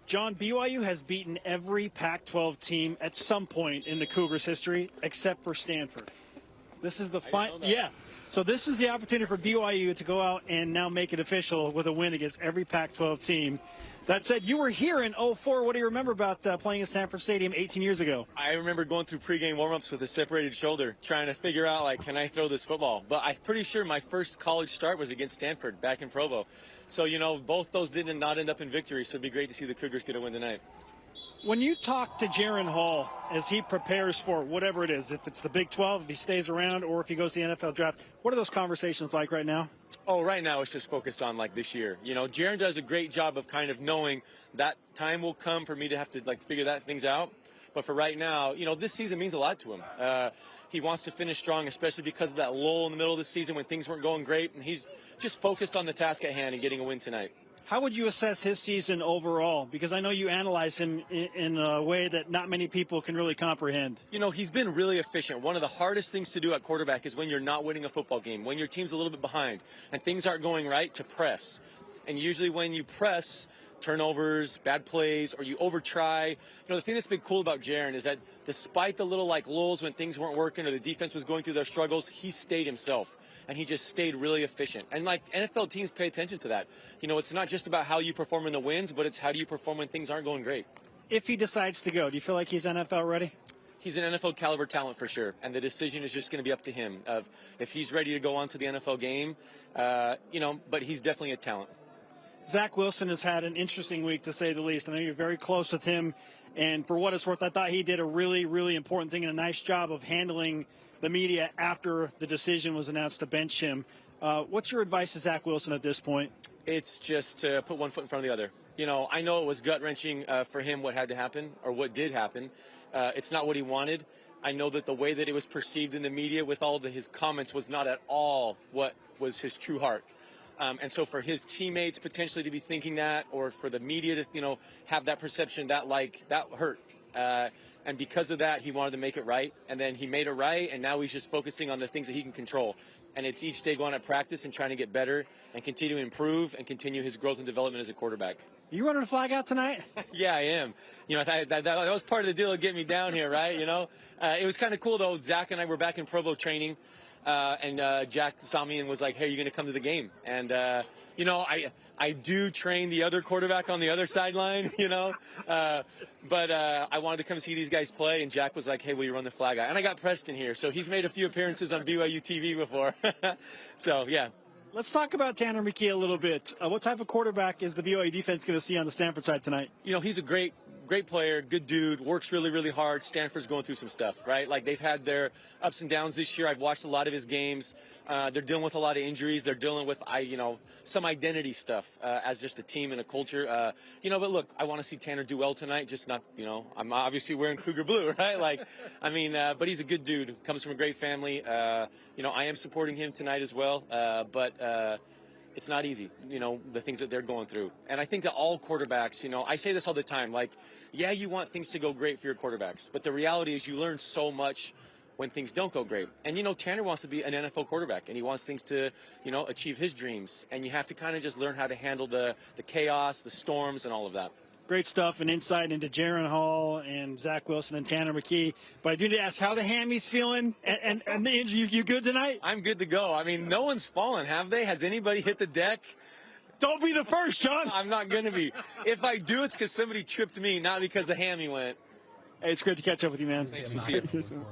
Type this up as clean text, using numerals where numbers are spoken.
John, BYU has beaten every Pac-12 team at some point in the Cougars' history, except for Stanford. This is the final. Yeah. So this is the opportunity for BYU to go out and now make it official with a win against every Pac-12 team. That said, you were here in 04. What do you remember about playing at Stanford Stadium 18 years ago? I remember going through pregame warm-ups with a separated shoulder, trying to figure out, like, can I throw this football? But I'm pretty sure my first college start was against Stanford back in Provo. So, you know, both those did not end up in victory, so it'd be great to see the Cougars get a win tonight. When you talk to Jaren Hall as he prepares for whatever it is, if it's the Big 12, if he stays around, or if he goes to the NFL draft, what are those conversations like right now? Oh, right now it's just focused on, like, this year. You know, Jaren does a great job of kind of knowing that time will come for me to have to, like, figure that things out. But for right now, you know, this season means a lot to him. He wants to finish strong, especially because of that lull in the middle of the season when things weren't going great. And he's just focused on the task at hand and getting a win tonight. How would you assess his season overall? Because I know you analyze him in a way that not many people can really comprehend. You know, he's been really efficient. One of the hardest things to do at quarterback is when you're not winning a football game, when your team's a little bit behind and things aren't going right, to press. And usually when you press, turnovers, bad plays, or you over-try. You know, the thing that's been cool about Jaren is that despite the little, like, lulls when things weren't working or the defense was going through their struggles, he stayed himself. And he just stayed really efficient. And, like, NFL teams pay attention to that. You know, it's not just about how you perform in the wins, but it's how do you perform when things aren't going great. If he decides to go, do you feel like he's NFL ready? He's an NFL caliber talent for sure, and the decision is just going to be up to him of if he's ready to go on to the NFL game, you know, but he's definitely a talent. Zach Wilson has had an interesting week, to say the least. I know you're very close with him, and for what it's worth, I thought he did a really, really important thing and a nice job of handling the media after the decision was announced to bench him. What's your advice to Zach Wilson at this point? It's just to put one foot in front of the other. You know, I know it was gut-wrenching for him what had to happen or what did happen. It's not what he wanted. I know that the way that it was perceived in the media with all of his comments was not at all what was his true heart. And so for his teammates potentially to be thinking that, or for the media to, you know, have that perception, that hurt. And because of that, he wanted to make it right. And then he made it right, and now he's just focusing on the things that he can control. And it's each day going at practice and trying to get better and continue to improve and continue his growth and development as a quarterback. You running a flag out tonight? Yeah, I am. You know, that was part of the deal of getting me down here, right? You know, it was kind of cool, though. Zach and I were back in Provo training. And Jack saw me and was like, hey, are you going to come to the game? And, you know, I do train the other quarterback on the other sideline, you know. But I wanted to come see these guys play, and Jack was like, hey, will you run the flag out? And I got Preston here, so he's made a few appearances on BYU TV before. So, yeah. Let's talk about Tanner McKee a little bit. What type of quarterback is the BYU defense going to see on the Stanford side tonight? You know, he's a great player, good dude, works really, really hard. Stanford's going through some stuff, right? Like, they've had their ups and downs this year. I've watched a lot of his games. They're dealing with a lot of injuries. They're dealing with, you know, some identity stuff as just a team and a culture. You know, but look, I want to see Tanner do well tonight, just not, you know, I'm obviously wearing Cougar blue, right? Like, I mean, but he's a good dude, comes from a great family. You know, I am supporting him tonight as well, but it's not easy, you know, the things that they're going through. And I think that all quarterbacks, you know, I say this all the time, like, yeah, you want things to go great for your quarterbacks, but the reality is you learn so much when things don't go great. And, you know, Tanner wants to be an NFL quarterback, and he wants things to, you know, achieve his dreams. And you have to kind of just learn how to handle the chaos, the storms, and all of that. Great stuff and insight into Jaren Hall and Zach Wilson and Tanner McKee. But I do need to ask how the hammies feeling and the injury. You good tonight? I'm good to go. I mean, no one's fallen, have they? Has anybody hit the deck? Don't be the first, John. I'm not going to be. If I do, it's because somebody tripped me, not because the hammy went. Hey, it's great to catch up with you, man. Thanks. We'll see you.